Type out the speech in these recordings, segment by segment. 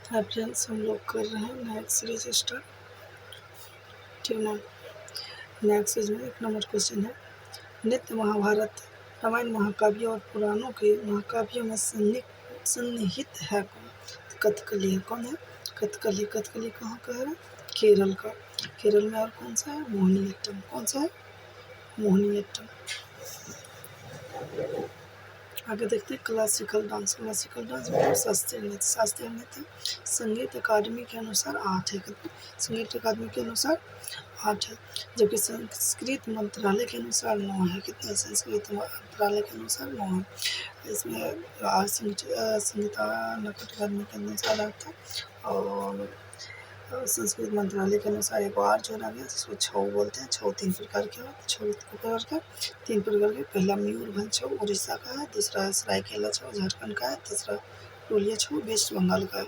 Hi friends, हम लोग कर रहे हैं नया सीरीज स्टार्ट। ठीक ना। नया सीरीज में 1 नंबर क्वेश्चन है, नित्य महाभारत रामायण महाकाव्य और पुराणों के महाकाव्यों में सन्निहित है कौन? कथकली है। कौन है? कथकली। कथकली कहाँ का है? केरल का। केरल में। और कौन सा है? मोहिनीअट्टम। कौन सा है? मोहिनीअट्टम। आगे देखते हैं क्लासिकल डांस। क्लासिकल डांस मतलब शास्त्रीय नृत्य। शास्त्रीय नृत्य संगीत अकादमी के अनुसार 8 है। संगीत अकादमी के अनुसार 8 है, जबकि संस्कृत मंत्रालय के अनुसार 9 है। कितने? संस्कृत मंत्रालय के अनुसार 9 है। इसमें संगीता नाटक अकादमी के अनुसार 8 था, और संस्कृत मंत्रालय के अनुसार एक और जोड़ा गया जिसको छऊ बोलते हैं। छऊ 3 प्रकार के होते हैं। छऊ प्रकार के 3 प्रकार के। पहला मयूरभंज छऊ उड़ीसा का है, दूसरा है सरायकेला छऊ झारखंड का है, तीसरा टोलिया छऊ वेस्ट बंगाल का है।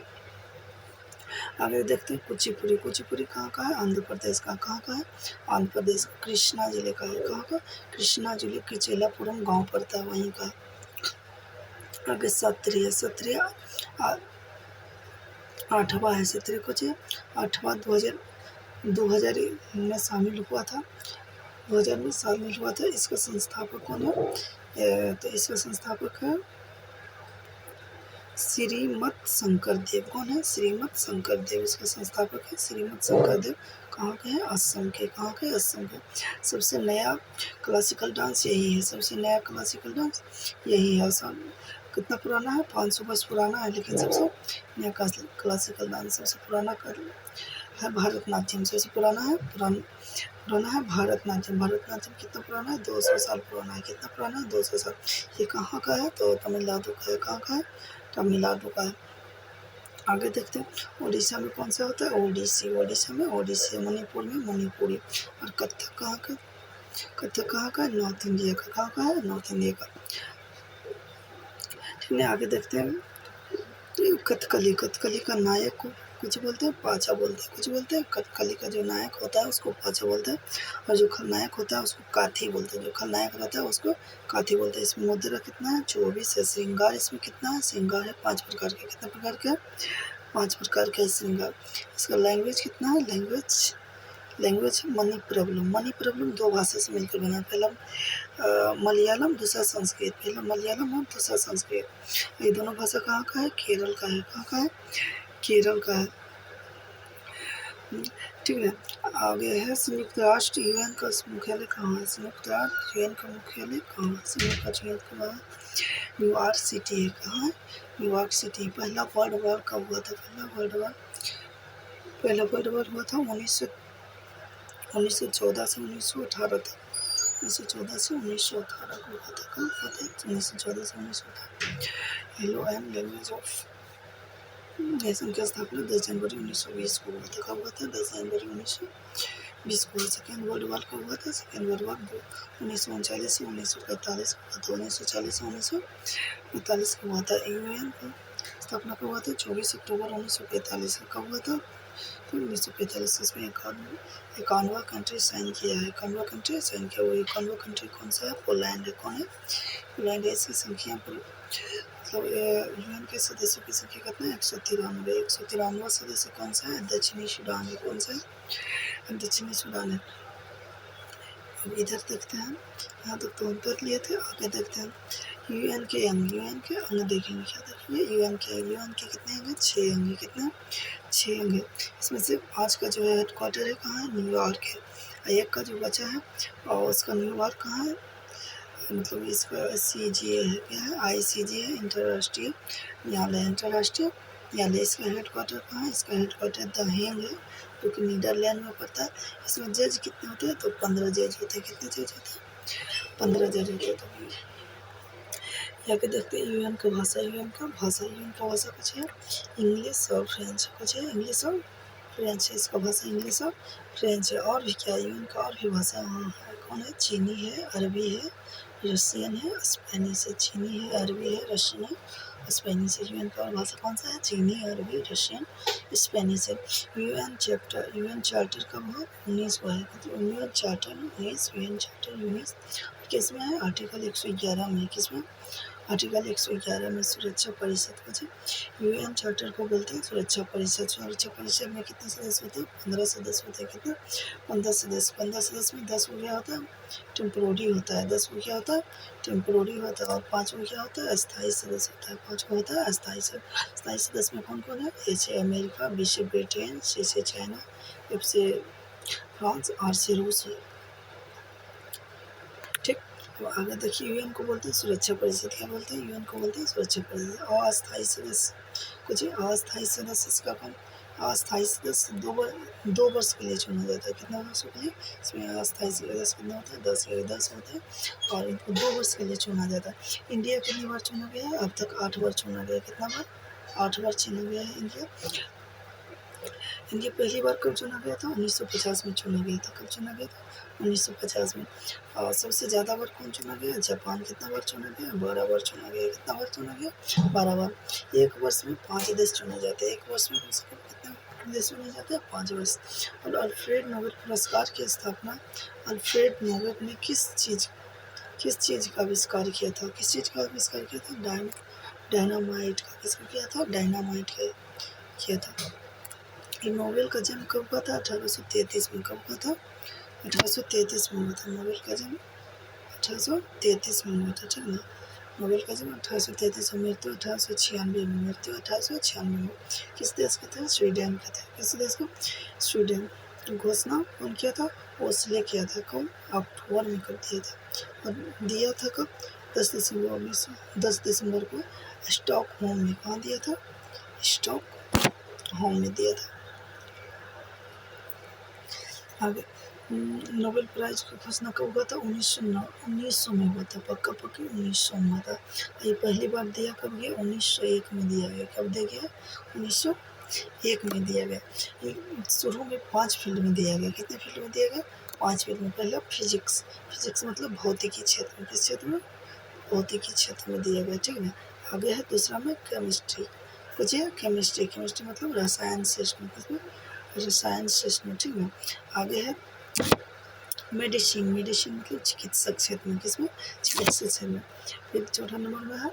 आगे देखते हैं कुचिपुड़ी। कुचिपुड़ी कहाँ का है? आंध्र प्रदेश का। कहाँ का है? आंध्र प्रदेश का। कृष्णा जिले का है। कहाँ का? कृष्णा जिले किचेलापुरम गांव पड़ता है, वहीं का। आगे सत्रिय। सत्रिय 8वां है। सत्रिय कुछ 8वां 2000 में शामिल हुआ था। 2000 में शामिल हुआ था। इसका संस्थापक कौन है? तो इसका संस्थापक है श्रीमत शंकर देव। कौन है? श्रीमत शंकर देव। इसका संस्थापक है श्रीमत शंकर देव। कहाँ के हैं? असम के। कहाँ के? असम के। सबसे नया क्लासिकल डांस यही है। सबसे नया क्लासिकल डांस यही है। असम कितना पुराना है? 500 वर्ष पुराना है, लेकिन सबसे नया क्लासिकल डांस सबसे पुराना है भरतनाट्यम। सबसे पुराना है पुराना है भरतनाट्यम। भरतनाट्यम कितना पुराना है? 200 साल पुराना है। कितना पुराना है? 200 साल। ये कहाँ का है? तो तमिलनाडु का है। कहाँ का है? तमिलनाडु का है। आगे देखते हैं उड़ीसा में कौन सा होता है? ओडिसी। ओडिशा में ओडिसी। मणिपुर में मणिपुरी। और कथक कहाँ का? कथक कहाँ का है? नॉर्थ इंडिया का। कहाँ का है? नॉर्थ इंडिया का। ठीक है, आगे देखते हैं कथकली। कथकली का नायक को कुछ बोलते हैं, पाचा बोलते हैं। कुछ बोलते हैं। कथकली का जो नायक होता है उसको पाचा बोलते हैं, और जो खलनायक होता है उसको काथी बोलते हैं। जो खलनायक रहता है उसको काथी बोलते हैं। इसमें मुद्रा कितना है? 24 है। श्रृंगार इसमें कितना है? श्रृंगार है 5 प्रकार के। कितने प्रकार के? 5 प्रकार के श्रृंगार। इसका लैंग्वेज कितना है? Language money problem. Money problem 2 भाषा से मिलकर बना। पहला मलयालम, दूसरा संस्कृत। पहला मलयालम और दूसरा संस्कृत। ये दोनों भाषा कहाँ का है? केरल का है। कहाँ का है? केरल का है। ठीक है, आगे है संयुक्त राष्ट्र यूएन का मुख्यालय कहाँ है? संयुक्त राष्ट्र यूएन का मुख्यालय कहाँ है? संयुक्त राष्ट्र यूएन का न्यूयॉर्क सिटी है। कहाँ है? New York city. पहला वर्ल्ड वॉर कब हुआ था? पहला वर्ल्ड वॉर हुआ था 1914 से 1918 तक। 1914 से 1918 को हुआ था। कब हुआ था? 1914 से 1918। Hello and language of nation की स्थापना 10 जनवरी 1920 को हुआ था। कब हुआ था? 10 जनवरी 1920 को। सेकेंड वर्ल्ड वॉर कब हुआ था? सेकेंड वर्ल्ड वॉर 1939 से 1945 को हुआ था। 1940 से 1945 को हुआ था। यूएन का स्थापना कब हुआ था? 24 अक्टूबर 1945 को। कब हुआ था? तो 1945। इसमें 51वां कंट्री साइन किया है। 51वां कंट्री साइन किया। वो 51वां कंट्री कौन सा है? पोलैंड है। कौन है? पोलैंड है। इसकी संख्या मतलब यूएन के सदस्यों की संख्या कितना है? 193। 193वां सदस्य कौन सा है? दक्षिणी सूडान है। कौन सा है? दक्षिणी सूडान है। अब इधर देखते हैं, यहाँ तक तो हम कर लिए थे। आगे देखते हैं यूएन के अंग। यूएन के अंग देखेंगे। क्या देखेंगे? यूएन के कितने अंग? 6 अंग। कितने? 6 अंग। इसमें से 5 का जो है हेडक्वार्टर है कहाँ है? न्यूयॉर्क है। एक का जो बचा है और उसका न्यूयॉर्क कहाँ है? मतलब इसका CGA है। क्या है? ICJ है, अंतर्राष्ट्रीय न्यायालय। अंतर्राष्ट्रीय न्यायालय। इसका हेडक्वार्टर कहाँ है? इसका हेडक्वार्टर द हेग है, जो कि नीदरलैंड में पड़ता है। इसमें जज कितने होते हैं? तो 15 जज होते हैं। कितने जज होते हैं? 15 जज होते हैं। तो यहाँ पे देखते हैं यूएन का भाषा। यूएन का भाषा कुछ है इंग्लिश और फ्रेंच। कुछ है इंग्लिश और फ्रेंच है। इसका भाषा इंग्लिश और फ्रेंच है। और भी क्या यूएन का और भी भाषा वहाँ है। कौन है? चीनी है, अरबी है, रशियन है, स्पेनिश है। चीनी है, अरबी है, रशियन है, स्पेनिश है। यूएन का और भाषा कौन सा है? चीनी, अरबी, रशियन, स्पेनिश है। यूएन चार्टर कब हुआ? 19 हुआ है। मतलब यूएन चार्टर 19। यूएन चार्टर 19 किसमें है? आर्टिकल 111 में। किसमें? आर्टिकल 111 में सुरक्षा परिषद को यूएन चार्टर को बोलते हैं सुरक्षा परिषद। सुरक्षा परिषद में कितने सदस्य होते हैं? 15 सदस्य होते हैं। कितना? 15 सदस्य। 15 सदस्य में 10 को क्या होता है? टेम्पोररी होता है। 10 को क्या होता है? टेम्पोररी होता है। और 5 को क्या होता है? अस्थायी सदस्य होता है। 5 को होता है अस्थायी सदस्य। अस्थायी सदस्य में कौन कौन है? ए से अमेरिका, बी से ब्रिटेन, सी से चाइना, एफ से फ्रांस, आर से रूस। ठीक। तो आगे देखिए, यूएन को बोलते हैं सुरक्षा परिषद। क्या बोलते हैं? यूएन को बोलते हैं सुरक्षा परिषद। अस्थायी सदस्य कुछ अस्थायी सदस्य इसका कौन? अस्थायी सदस्य 2 वर्ष के लिए चुना जाता है। कितना वर्षों के लिए? इसमें अस्थायी सदस्य कितना होता है? 10 होते हैं और इनको 2 वर्ष के लिए चुना जाता है। इंडिया कितनी बार चुना गया है? अब तक 8 बार चुना गया। कितना बार? 8 बार चुना गया है इंडिया। इंडिया पहली बार कब चुना गया था? 1950 में चुना गया था। कब चुना गया था? 1950 में। और सबसे ज़्यादा बार कौन चुना गया? जापान। कितना बार चुना गया? 12 बार चुना गया। कितना बार चुना गया? 12 बार। एक वर्ष में 5 देश चुने जाते हैं। एक वर्ष में कम से कम कितने देश चुने जाते हैं? 5 वर्ष। और अल्फ्रेड नोबेल पुरस्कार की स्थापना अल्फ्रेड नोबेल ने किस चीज़ का आविष्कार किया था? किस चीज़ का आविष्कार किया था? डायनामाइट का। किसका किया था? डायनामाइट का किया था। नोबेल का जन्म कब हुआ था? 1833 में। कब हुआ था? 1833 में हुआ था नोबेल का जन्म। 1833 में हुआ था। ठीक ना? नोबेल का जन्म 1833 में। मृत्यु 1896 में। मृत्यु 1896 में। किस देश के थे? स्वीडन के थे। किस देश का? स्वीडन। घोषणा कौन किया था? ओस्ले किया था। कब? अक्टूबर में कर दिया था। और दिया था कब? 10 दिसंबर को स्टॉकहोम में। कहाँ दिया था? स्टॉकहोम में दिया था। आगे नोबेल प्राइज की घोषणा कब हुआ था? 1900 में हुआ था। पक्का 1900 में था। ये पहली बार दिया कब गया? 1901 में दिया गया। कब दिया गया? 1901 में दिया गया। ये शुरू में 5 फील्ड में दिया गया। कितने फील्ड में दिया गया? 5 फील्ड में। पहला फिजिक्स मतलब भौतिकी क्षेत्र में। किस क्षेत्र में? भौतिकी क्षेत्र में दिया गया। ठीक है। आगे है दूसरा में केमिस्ट्री। कुछ है केमिस्ट्री मतलब रसायन शास्त्र में। रसायन शास्त्र में। ठीक है। आगे है मेडिसिन मतलब चिकित्सक क्षेत्र में। किसमें? चिकित्सक क्षेत्र में। फिर चौथा नंबर में है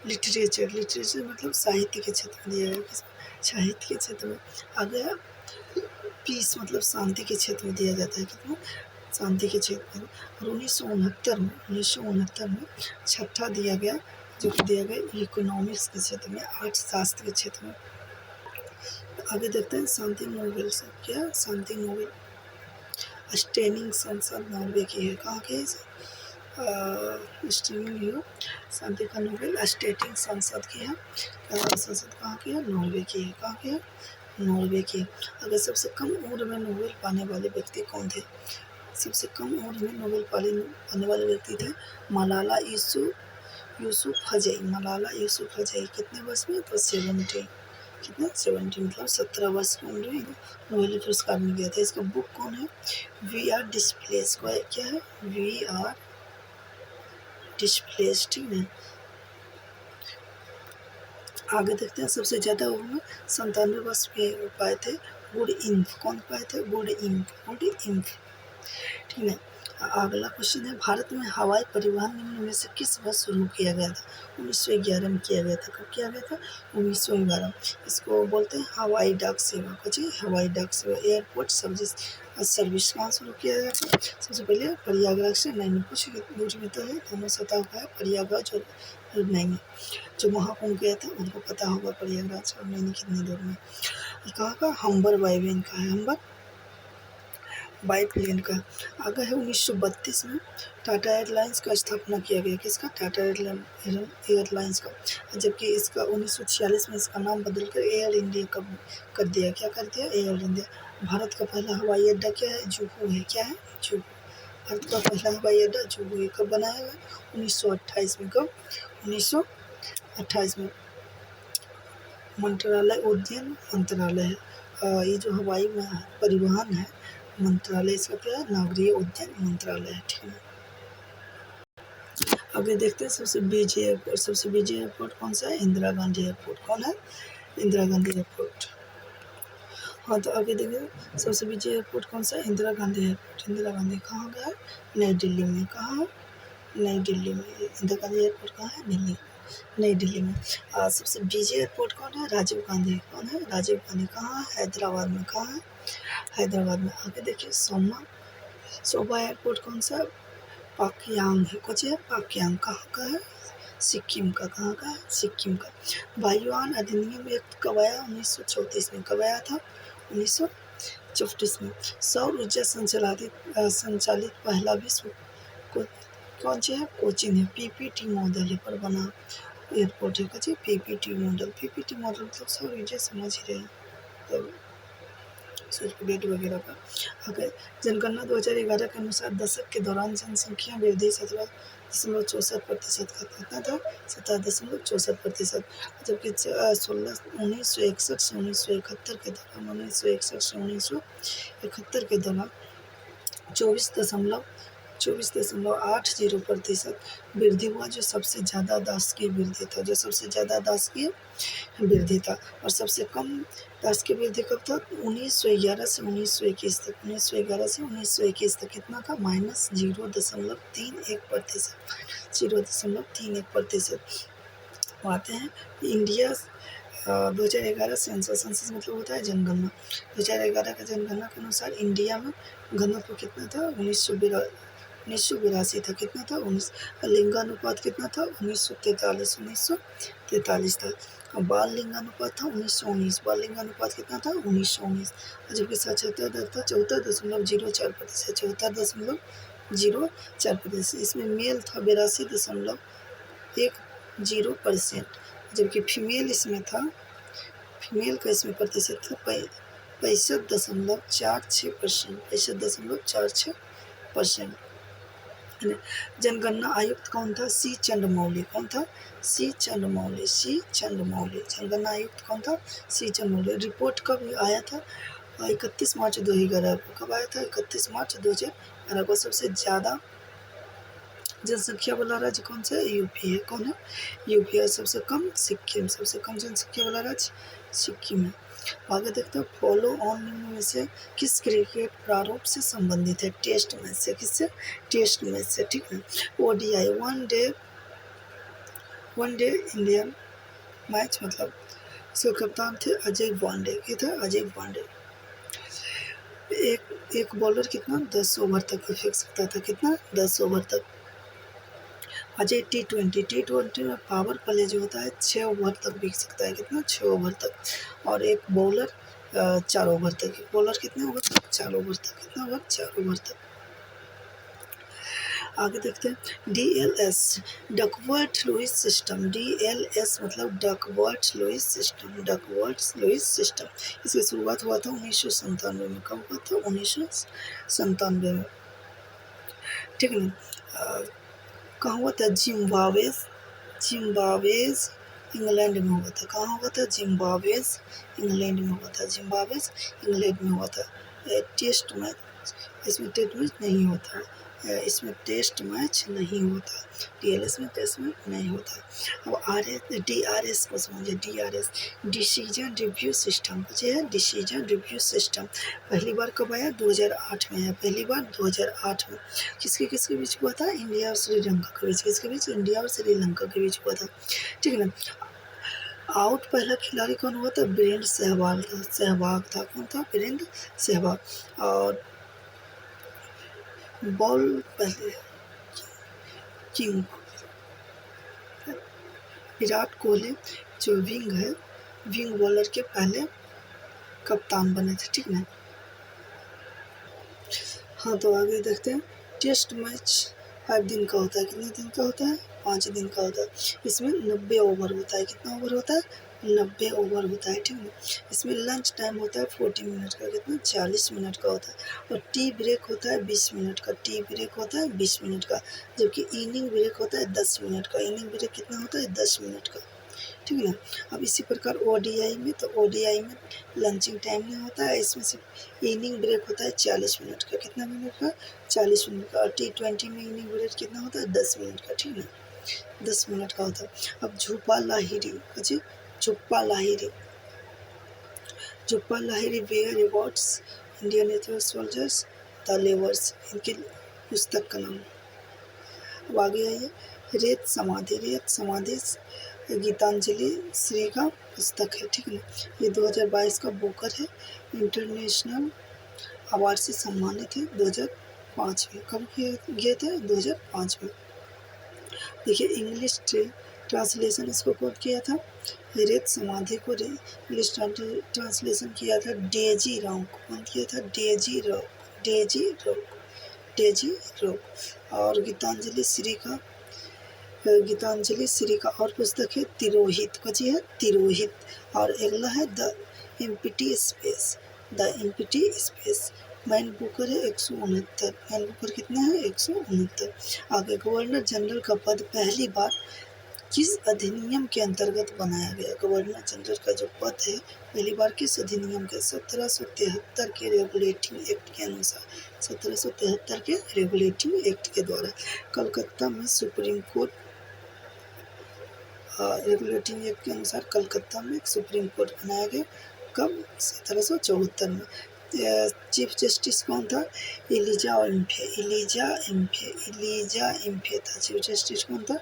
लिटरेचर मतलब साहित्य के क्षेत्र में दिया गया। किसमें? साहित्य के क्षेत्र में। आगे है पीस मतलब शांति के क्षेत्र में दिया जाता है। कितना? शांति के क्षेत्र में। और 1969 में छठा दिया गया, जो कि दिया गया इकोनॉमिक्स के क्षेत्र में, अर्थशास्त्र के क्षेत्र में। आगे देखते हैं शांति नोबेल से क्या? शांति नोबेल स्टेनिंग संसद नॉर्वे की है। कहाँ की है? शांति का नोबेल स्टेटिंग संसद की है। संसद कहाँ की है? नॉर्वे की है। कहाँ की है? नॉर्वे की। अगर सबसे कम उम्र में नोबेल पाने वाले व्यक्ति कौन थे? सबसे कम उम्र में नोबेल पाने वाले व्यक्ति थे मलाला यूसुफजई। मलाला यूसुफजई कितने वर्ष में? तो 70। कितना? 70 मतलब 17 वर्ष की उम्र में नोबेल पुरस्कार मिल गया था। इसका बुक कौन है? We are displace. क्या है? We are displace. ठीक है। आगे देखते हैं सबसे ज़्यादा उम्र 97 वर्ष पे पाए थे गुड इंफ। कौन पाए थे? गुड इंफ। ठीक है। अगला क्वेश्चन है भारत में हवाई परिवहन निम्न में से किस वर्ष शुरू किया गया था? 1911 में किया गया था। कब किया गया था? 1911। इसको बोलते हैं हवाई डाक सेवा। कुछ हवाई डाक सेवा। एयरपोर्ट सर्विस कहाँ शुरू किया गया था? सबसे पहले प्रयागराज से। नहीं कुछ दूर में तो है, दोनों सतह का है प्रयागराज और नैनी। जो महाकुंभ गया था उनको पता होगा प्रयागराज और नैनी कितनी दूर में। कहाँ का? हम्बर बाईवेन का है। हम्बर बाईप्लेन का। आगे है 1932 में टाटा एयरलाइंस का स्थापना किया गया। किसका? टाटा एयरलाइंस का। जबकि इसका 1946 में इसका नाम बदलकर एयर इंडिया कर दिया। क्या कर दिया? Air India. भारत का पहला हवाई अड्डा क्या है? जुहू है। क्या है? जुहू। भारत का पहला हवाई अड्डा जुहू है। कब बनाया गया? 1928 में। कब? 1928 में। मंत्रालय उड्डयन मंत्रालय है। ये जो हवाई परिवहन है मंत्रालय, इसका क्या है? नागरिक उड्डयन मंत्रालय है। ठीक है। आगे देखते हैं सबसे बिजी एयरपोर्ट कौन सा है? इंदिरा गांधी एयरपोर्ट। कौन है? इंदिरा गांधी एयरपोर्ट। हाँ, तो आगे देखिए सबसे बिजी एयरपोर्ट कौन सा है? इंदिरा गांधी एयरपोर्ट। इंदिरा गांधी कहाँ का है? नई दिल्ली में। कहाँ है? नई दिल्ली में। इंदिरा गांधी एयरपोर्ट कहाँ है? दिल्ली। नई दिल्ली में। सबसे बिजी एयरपोर्ट कौन है? राजीव गांधी। कौन है? राजीव गांधी। कहाँ है? हैदराबाद में। कहाँ है? हैदराबाद में। आगे देखिए सोमा एयरपोर्ट कौन सा? पाक्यांग है। कुछ है पाक्यांग। कहाँ का है? सिक्किम का। कहाँ का है? सिक्किम का। वायुयान अधिनियम एक कब आया? 1934 में। कब आया था? 1934 में। सौर ऊर्जा संचालित पहला विश्व को कौन सी है? कोचिन है। पीपीटी मॉडल पर बना एयरपोर्ट है। कौन? PPT model. पीपीटी मॉडल मतलब सौर ऊर्जा समझ ही रहे हैं, तो सर्कुलेट वगैरह का। अगर जनगणना 2011 के अनुसार दशक के दौरान जनसंख्या वृद्धि 17.64% का कितना था? 17.64%। जबकि 1961 से 1971 के दौरान 24.80% वृद्धि हुआ, जो सबसे ज़्यादा दासकीय वृद्धि था। जो सबसे ज़्यादा दासकीय वृद्धि था। और सबसे कम दासकीय वृद्धि कब था? 1911 से 1921 तक। 1911 से 1921 तक कितना था? -0.31%। 0.31%। आते हैं इंडिया 2011 सेंसस मतलब होता है जनगणना। 2011 का जनगणना के अनुसार इंडिया में घनत्व कितना था? 1982 था। कितना था? 19। लिंगानुपात कितना था? 1943 था। बाल लिंगानुपात था 1919। बाल लिंगानुपात कितना था? 1919। जबकि साक्षरता दर था 74.04%। 74.04%। इसमें मेल था 82.10%। जबकि फीमेल का इसमें प्रतिशत था 65.46%। 65.46%। जनगणना आयुक्त कौन था? सी चंद्रमौली। कौन था? सी चंद्रमौली। जनगणना आयुक्त कौन था? सी चंद्रमौली। रिपोर्ट कब आया था? 31 मार्च 2011 को। कब आया था? 31 मार्च 2011 को। सबसे ज़्यादा जनसंख्या वाला राज्य कौन सा है? यूपी है। कौन है? यूपी है। सबसे कम सिक्किम। सबसे कम जनसंख्या वाला राज्य सिक्किम है। आगे देखते हैं फॉलो ऑन निम्न में से किस क्रिकेट प्रारूप से संबंधित है? टेस्ट मैच से। किससे? टेस्ट मैच से। ठीक है। ODI one day Indian match मतलब इसके कप्तान थे अजय पांडे। ये था अजय पांडे। एक बॉलर कितना? 10 ओवर तक फेंक सकता था। कितना? 10 ओवर तक। अजय टी20 में पावर प्ले जो होता है 6 ओवर तक बिक सकता है। कितना? 6 ओवर तक। और एक बॉलर 4 ओवर तक। एक बॉलर कितने ओवर तक? 4 ओवर तक। कितना ओवर? 4 ओवर तक। आगे देखते हैं DLS Duckworth Lewis system. DLS मतलब डकवर्थ लुईस सिस्टम। इसकी शुरुआत हुआ था 1997 में। कब हुआ था? 1997 में। ठीक है ना। कहाँ हुआ था? जिम्बाब्वे इंग्लैंड में हुआ था। कहाँ हुआ था? जिम्बाब्वे इंग्लैंड में हुआ था। टेस्ट मैच इसमें टेस्ट मैच नहीं होता। इसमें टेस्ट मैच नहीं होता। DLS में टेस्ट मैच नहीं होता। अब DRS को समझिए। DRS decision review system. कुछ है डिसीजन रिव्यू सिस्टम। पहली बार कब आया? 2008 में आया। पहली बार 2008 में। किसके बीच हुआ था? इंडिया और श्रीलंका के बीच। किसके बीच? इंडिया और श्रीलंका के बीच हुआ था। ठीक है ना। आउट पहला खिलाड़ी कौन हुआ था? वीरेंद्र सहवाग था। कौन था? वीरेंद्र सहवाग। और बॉल पहले किंग विराट कोहली जो विंग बॉलर के पहले कप्तान बने थे। ठीक है। हाँ, तो आगे देखते हैं। टेस्ट मैच 5 दिन का होता है। कितने दिन का होता है? 5 दिन का होता है। इसमें 90 ओवर होता है। कितना ओवर होता है? 90 ओवर होता है। ठीक है। इसमें लंच टाइम होता है 40 मिनट का। कितना? 40 मिनट का होता है। और टी ब्रेक होता है 20 मिनट का। जबकि इनिंग ब्रेक होता है 10 मिनट का। इनिंग ब्रेक कितना होता है? 10 मिनट का। ठीक है ना। अब इसी प्रकार ODI में लंचिंग टाइम नहीं होता है। इसमें सिर्फ इनिंग ब्रेक होता है 40 मिनट का। कितना मिनट का? 40 मिनट का। और T20 में इनिंग ब्रेक कितना होता है? 10 मिनट का। ठीक है। 10 मिनट का होता है। अब Jhumpa Lahiri where rewards Indian national soldiers the levers. इनकी पुस्तक का नाम। अब आगे आइए। रेत समाधि गीतांजलि श्री का पुस्तक है, ठीक है ना। ये 2022 का बुकर है, इंटरनेशनल अवार्ड से सम्मानित है 2005 में। कब किए थे? 2005 में। देखिए इंग्लिश ट्रांसलेशन इसको कौन किया था? रेत समाधि को इंग्लिश ट्रांसलेशन किया था डेजी रॉक। कौन किया था? Daisy rock. और गीतांजलि श्री का और पुस्तक है तिरोहित। कौन है? तिरोहित। और अगला है the empty space. Man Booker है 169। मैन बुकर कितना है? 169। आगे गवर्नर जनरल का पद पहली बार किस अधिनियम के अंतर्गत बनाया गया? गवर्नर जनरल का जो पद है पहली बार किस अधिनियम के? 1773 के रेगुलेटिंग एक्ट के अनुसार। 1773 के रेगुलेटिंग एक्ट के द्वारा कलकत्ता में सुप्रीम कोर्ट रेगुलेटिंग एक्ट के अनुसार कलकत्ता में सुप्रीम कोर्ट बनाया गया। कब? 1774 में। चीफ जस्टिस कौन था? इलिजा इम्फे था। चीफ जस्टिस कौन था?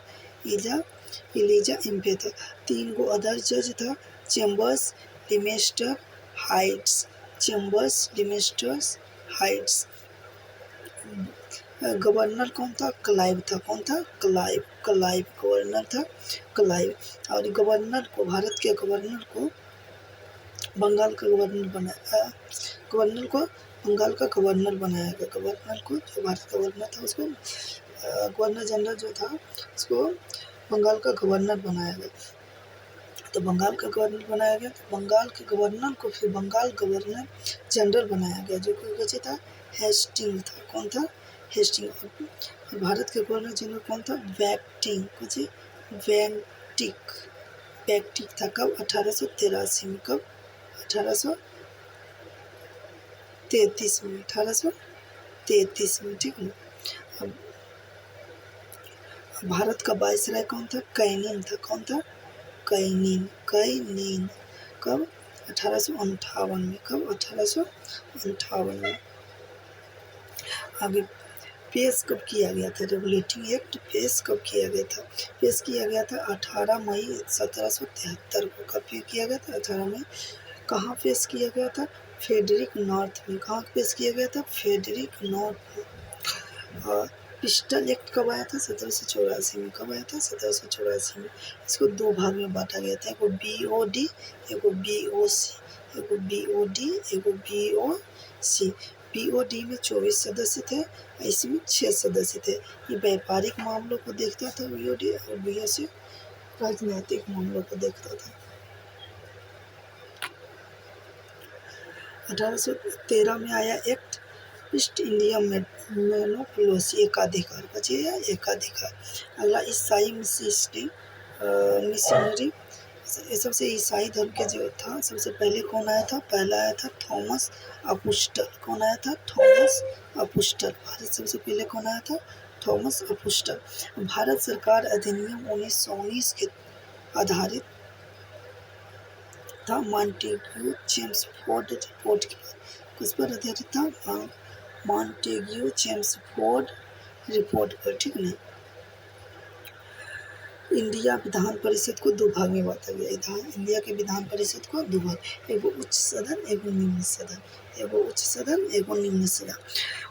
इलिजा इम्फे था। 3 गो अदर जज था, चेम्बर्स, लिमेस्टर, हाइट्स। गवर्नर कौन था? क्लाइव था। कौन था? क्लाइव गवर्नर था, क्लाइव। और गवर्नर को, भारत के गवर्नर को बंगाल का गवर्नर बनाया गवर्नर को बंगाल का गवर्नर बनाया गया। गवर्नर को, जो भारत का गवर्नर था उसको गवर्नर जनरल जो था उसको बंगाल का गवर्नर बनाया गया। तो बंगाल का गवर्नर बनाया गया, तो बंगाल के गवर्नर को फिर बंगाल गवर्नर जनरल बनाया गया, जो कि कैसे था? हेस्टिंग था। कौन था? हेस्टिंग। और भारत के गवर्नर जनरल कौन था? वैक्टिक था। कब? 1883 में। कब? 1833 में। 1833 में, ठीक है। अब भारत का वायसराय कौन था? कैनिन था। कौन था? कैनिन। कब? 1858 में। कब? 1858 में। आगे पेश कब किया गया था? रेगुलेटिंग एक्ट पेश कब किया गया था? पेश किया गया था 18 मई 1773 को। कब किया गया था? 18 मई। कहाँ पेश किया गया था? फेडरिक नॉर्थ में। कहाँ पेश किया गया था? फेडरिक नॉर्थ में। और पिस्टल एक्ट कब आया था? 1784 में। कब आया था? 1784 में। इसको 2 भाग में बांटा गया था, एगो BOD, एगो BOC। BOD में 24 सदस्य थे, इसमें 6 सदस्य थे। ये व्यापारिक मामलों को देखता था BOD, और BOC राजनीतिक मामलों को देखता था। 1813 में आया एक्ट ईस्ट इंडिया मोनोपोली, एकाधिकार। बचिए एकाधिकार। अगला ईसाई मिशनरी। सबसे ईसाई धर्म के जो था, सबसे पहले कौन आया था? पहला आया था थॉमस अपुस्टल। कौन आया था? थॉमस अपुस्टल। भारत सबसे पहले कौन आया था? थॉमस अपुस्टल। भारत सरकार अधिनियम 1919 के आधारित था मॉन्टेग्यू चेम्सफोर्ड रिपोर्ट के बाद। किस पर आधारित था? मॉन्टेग्यू चेम्सफोर्ड रिपोर्ट पर, ठीक है ना। इंडिया विधान परिषद को 2 भाग में बांटा गया। इंडिया के विधान परिषद को 2 भाग, एगो उच्च सदन, एगो निम्न सदन। एगो उच्च सदन, एगो निम्न सदन।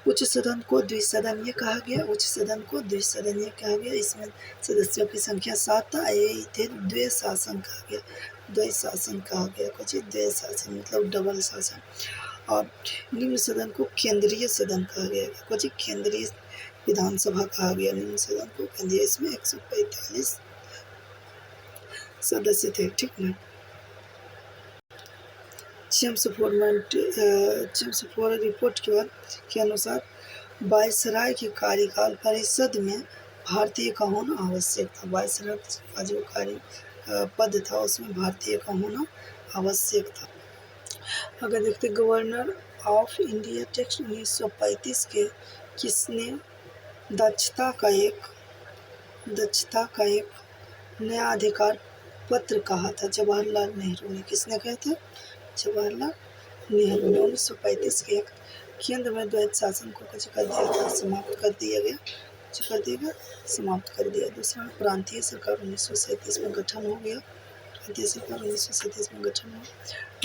उच्च सदन को द्विसदनीय कहा गया। उच्च सदन को द्विसदनीय कहा गया। इसमें सदस्यों की संख्या 7 था। इसे द्वैशासन कहा गया। द्वैशासन कहा गया। कुछ द्वैशासन मतलब डबल शासन। और निम्न सदन को केंद्रीय सदन कहा गया। कुछ केंद्रीय विधानसभा कहा गया। निम्न सदन को केंद्रीय। इसमें 145 सदस्य थे, ठीक है। चेम्सफोर्ड रिपोर्ट के अनुसार वायसराय के कार्यकाल परिषद में भारतीय का होना आवश्यक था। वायसराय का जो पद था उसमें भारतीय का होना आवश्यक था। अगर देखते गवर्नर ऑफ इंडिया टेक्स्ट 1935 के किसने दक्षता का एक नया अधिकार पत्र कहा था? जवाहरलाल नेहरू ने। किसने कहा था? जवाहरलाल नेहरू ने। 1935 के केंद्र में द्वैत शासन को कुछ कर दिया था, समाप्त कर दिया गया कर दिया, समाप्त कर दिया। दूसरा प्रांतीय सरकार 1937 में गठन हो गया। प्रांतीय सरकार 1937 में गठन हुआ।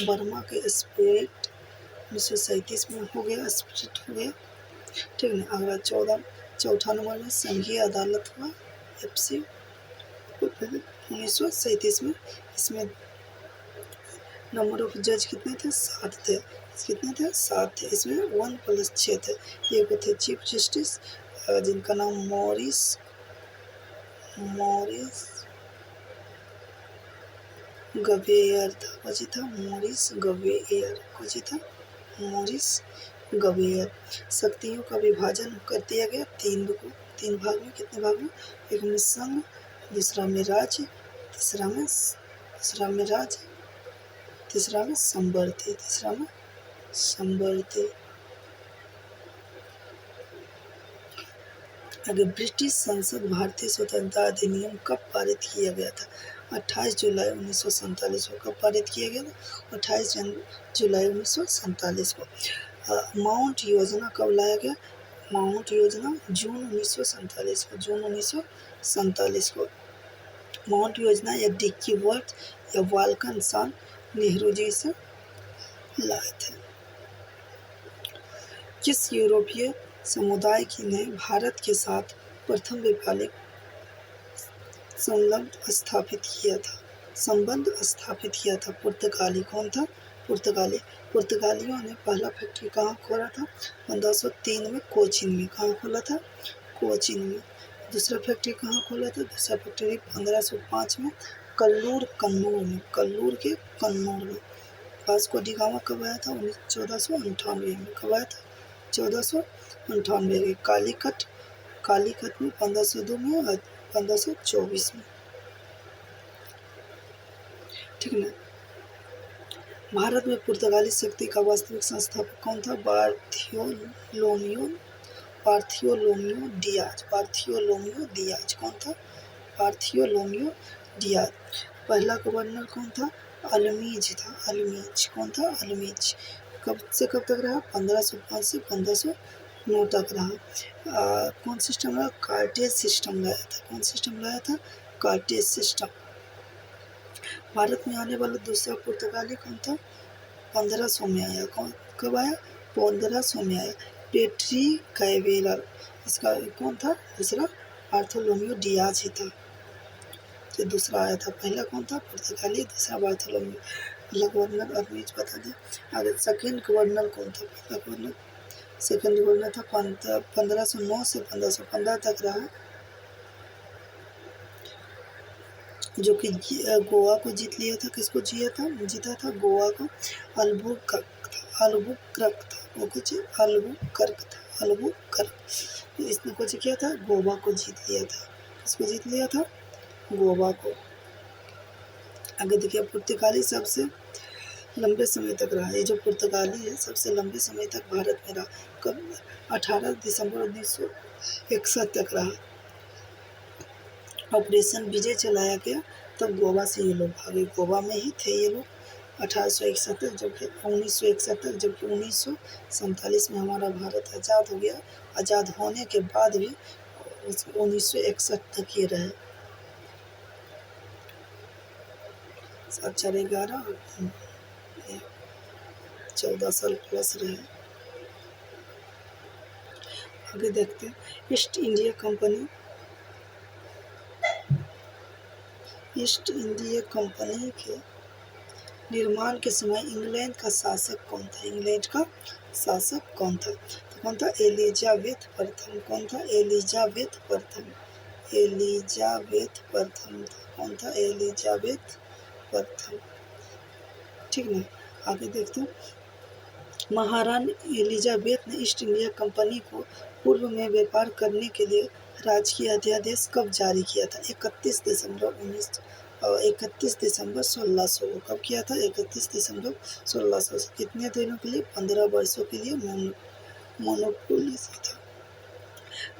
बर्मा के स्प्लिट 1937 में हो गया, स्प्लिट हो गया। ठीक है। अगला चौथा नंबर में संघीय अदालत हुआ, FC 1937 में। इसमें नंबर ऑफ जज कितने थे? 7 थे। कितने थे? 7 थे। इसमें 1 + 6 थे। एक थे चीफ जस्टिस जिनका नाम मॉरिस गवेयर था। कौन था? मॉरिस गवेयर। कौन था? मॉरिस गवेयर। शक्तियों का विभाजन कर दिया गया 3 भाग में। कितने भाग में? एक में संघ, दूसरा में राज्य, तीसरा में संवर्ती। आगे ब्रिटिश संसद भारतीय स्वतंत्रता अधिनियम कब पारित किया गया था? 28 जुलाई 1947 को। कब पारित किया गया था? 28 जुलाई 1947 को। माउंट योजना कब लाया गया? माउंट योजना जून 1947 को। जून 1947 को माउंट योजना या डिक्की वर्थ या वाल्कन सान नेहरू जी से लाए थे। किस यूरोपीय समुदाय ने भारत के साथ प्रथम व्यापारिक संबंध स्थापित किया था? पुर्तगाली। कौन था? पुर्तगालियों ने पहला फैक्ट्री कहाँ खोला था? 1503 में कोचीन में। कहाँ खोला था? कोचीन में। दूसरा फैक्ट्री कहाँ खोला था? दूसरा फैक्ट्री 1505 में कन्नूर के कन्नूर में। वास्को डी गामा कब आया था? 1498 में। कब आया था? 1498 में। कालीकट में 1502 में और 1524 में। ठीक है। भारत में पुर्तगाली शक्ति का वास्तविक संस्थापक कौन था? Bartolomeu Diaz. कौन था? Bartolomeu Diaz. पहला गवर्नर कौन था? अल्मीज था। कौन था? अल्मीज। कब से कब तक रहा? 1505 से 1509 तक रहा। कौन सिस्टम रहा? कार्टेज सिस्टम लाया था। कौन सिस्टम लाया था? Cartridge system. भारत में आने वाला दूसरा पुर्तगाली कौन था? 1500 में आया। कब आया? 1500 में आया। पेट्री कैवेरल। इसका कौन था? दूसरा बार्थोलोमियो डियाज ही था जो दूसरा आया था। पहला कौन था? पुर्तगाली, दूसरा बार्थोलोमियो। पहला गवर्नर अल्मीज बता दें। आगे सेकंड गवर्नर कौन था? सेकंड गवर्नर था 1509 से 1515 तक रहा, जो कि गोवा को जीत लिया था। किसको जीता था? गोवा को। अल्बुकर्क। इसने कुछ किया था? गोवा को जीत लिया था। किसको जीत लिया था? गोवा को। आगे देखिए, पुर्तगाली सबसे लंबे समय तक रहा। ये जो पुर्तगाली है सबसे लंबे समय तक भारत में रहा। कब? 18 दिसंबर 1961 तक रहा। ऑपरेशन विजय चलाया गया तब गोवा से ये लोग भागे। गोवा में ही थे ये लोग 1861 तक, जबकि 1961 तक, जबकि 1947 में हमारा भारत आज़ाद हो गया। आज़ाद होने के बाद भी 1961 तक ये रहे। 7 4 11 14 साल प्लस रहे। आगे देखते हैं। ईस्ट इंडिया कंपनी के निर्माण के समय इंग्लैंड का शासक कौन था? तो कौन था? एलिजाबेथ प्रथम। कौन था? एलिजाबेथ प्रथम। कौन था? एलिजाबेथ प्रथम। ठीक है। आगे देखते हैं। महारानी एलिजाबेथ ने ईस्ट इंडिया कंपनी को पूर्व में व्यापार करने के लिए राजकीय अध्यादेश कब जारी किया था? 31 दिसंबर 1600 को। कब किया था? 31 दिसंबर 1600 से। कितने दिनों के लिए? 15 वर्षों के लिए मोनोपोली था।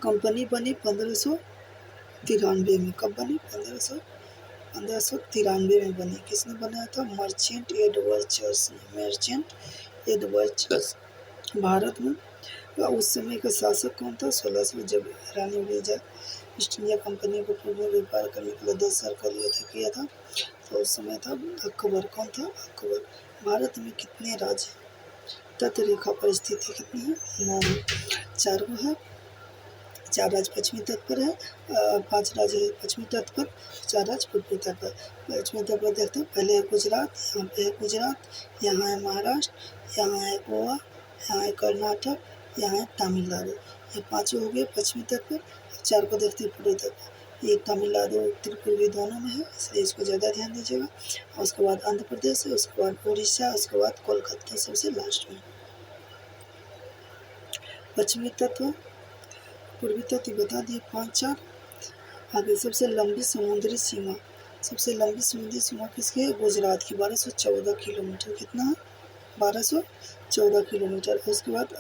कंपनी बनी 1593 में। कब बनी? 1593 में बनी। किसने बनाया था? मर्चेंट एडवर्ड चर्च ने। भारत में उस समय का शासक कौन था? 1600 जब रानी विजय ईस्ट इंडिया कंपनी को पूर्व में व्यापार करने के लिए 10 साल का किया था, तो उस समय था अकबर। कौन था? अकबर। भारत में कितने राज्य तट रेखा पर स्थित है? कितने हैं? 9 है। 4 को है। 4 राज्य पश्चिमी तट पर है, 5 राज्य है पश्चिमी तट पर, 4 राज्य पूर्वी तट पर। पश्चिमी तट पर देखते हैं, पहले है गुजरात, यहाँ पे है गुजरात, यहाँ है महाराष्ट्र, यहाँ है गोवा, यहाँ है कर्नाटक, यहाँ है तमिलनाडु। ये 5 हो गए पश्चिमी तट पर। 4 को देखते हैं पूर्वी तट पर। ये तमिलनाडु उत्तर पूर्वी दोनों में है, इसलिए इसको ज़्यादा ध्यान दीजिएगा। और उसके बाद आंध्र प्रदेश है, उसके बाद उड़ीसा, उसके बाद कोलकाता सबसे लास्ट में। पश्चिमी तत्व, पूर्वी तत्व बता दिए 5-4। आगे सबसे लंबी समुद्री सीमा, सबसे लंबी समुद्री सीमा किसकी है? गुजरात की, 1214 किलोमीटर। कितना है? 1214 किलोमीटर। उसके बाद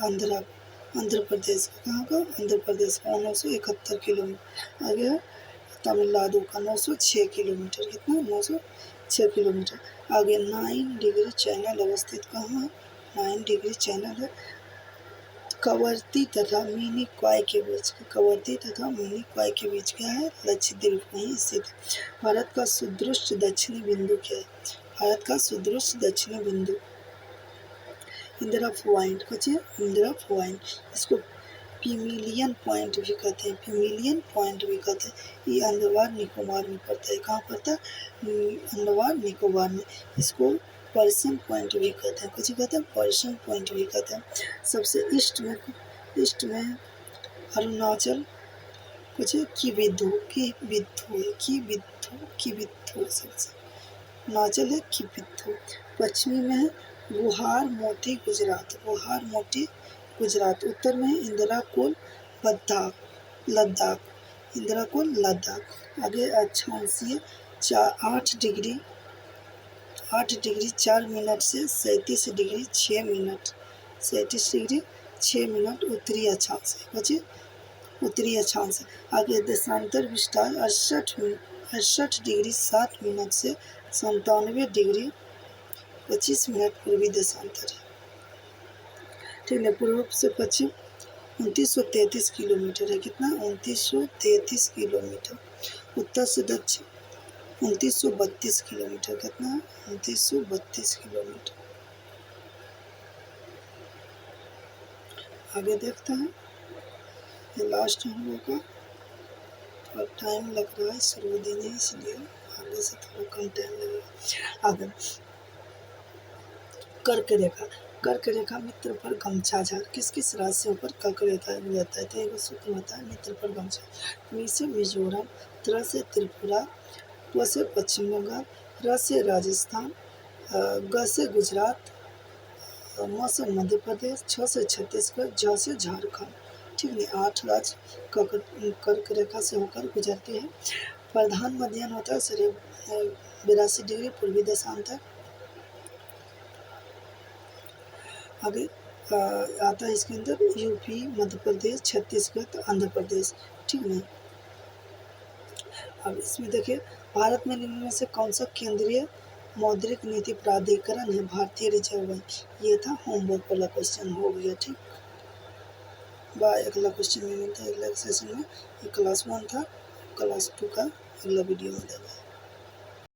आंध्र प्रदेश का, कहाँ का? आंध्र प्रदेश का 971 किलोमीटर। आगे है तमिलनाडु का 906 किलोमीटर। कितना? 906 किलोमीटर। आगे 9 डिग्री चैनल अवस्थित कहाँ है? 9 डिग्री चैनल है कवरती तथा मिनी क्वाई के बीच। कवरती तथा मिनी क्वाई के बीच क्या है? लक्षद्वीप वहीं स्थित है। भारत का सुदृढ़ दक्षिणी बिंदु क्या है? भारत का सुदृढ़ दक्षिणी बिंदु इंदिरा पॉइंट। कुछ है इंदिरा पॉइंट, इसको पिमिलियन पॉइंट भी कहते हैं, पिमिलियन पॉइंट भी कहते हैं। ये अंडमान निकोबार में पड़ता है। कहाँ पड़ता है? अंडमान निकोबार में। इसको पर्सन पॉइंट भी कहते हैं। कुछ कहते हैं पर्सन पॉइंट भी कहते हैं। सबसे ईस्ट में अरुणाचल, कुछ किबिद्धू सबसे अरुणाचल है किबिद्धू। पश्चिमी में है गुहार मोती गुजरात। उत्तर में है इंदिरा कोल लद्दाख। आगे अक्षांशीय 8 डिग्री 4 मिनट से 37 डिग्री 6 मिनट उत्तरी अक्षांश है। बचे उत्तरी अक्षांश। आगे देशांतर विस्तार 68 डिग्री 7 मिनट से 97 डिग्री 25 मिनट पूर्वी देशांतर है। ठीक है। पूर्व से पश्चिम 2933 किलोमीटर है। कितना? 2933 किलोमीटर। उत्तर से दक्षिण 2932 किलोमीटर। कितना है? 2932 किलोमीटर। आगे देखते हैं, ये लास्ट हम लोग का थोड़ा टाइम लग रहा है, शुरू दिन है इसलिए आगे से थोड़ा कम टाइम लगेगा। आगे कर्क रेखा मित्र पर गमछा झार। किस राशि पर कर्क रेखा जाता है? तो एक सूत्र होता है मित्र पर गमछा। मी से मिजोरम, त्र से त्रिपुरा, व से पश्चिम बंगाल, र से राजस्थान, ग से गुजरात, म से मध्य प्रदेश, छ से छत्तीसगढ़, झ से झारखंड। ठीक है। 8 राज्य कर्क रेखा से होकर गुजरते हैं। प्रधान मध्याह्न होता है 82 डिग्री पूर्वी देशांतर। आगे आता है इसके अंदर यूपी, मध्य प्रदेश, छत्तीसगढ़, आंध्र प्रदेश। ठीक है। अब इसमें देखिए, भारत में निम्न में से कौन सा केंद्रीय मौद्रिक नीति प्राधिकरण है? भारतीय रिजर्व बैंक। ये था होमवर्क वाला क्वेश्चन हो गया। ठीक, बाय। अगला क्वेश्चन में मिलता है अगला सेशन में। ये क्लास 1 था, क्लास 2 का अगला वीडियो में देगा।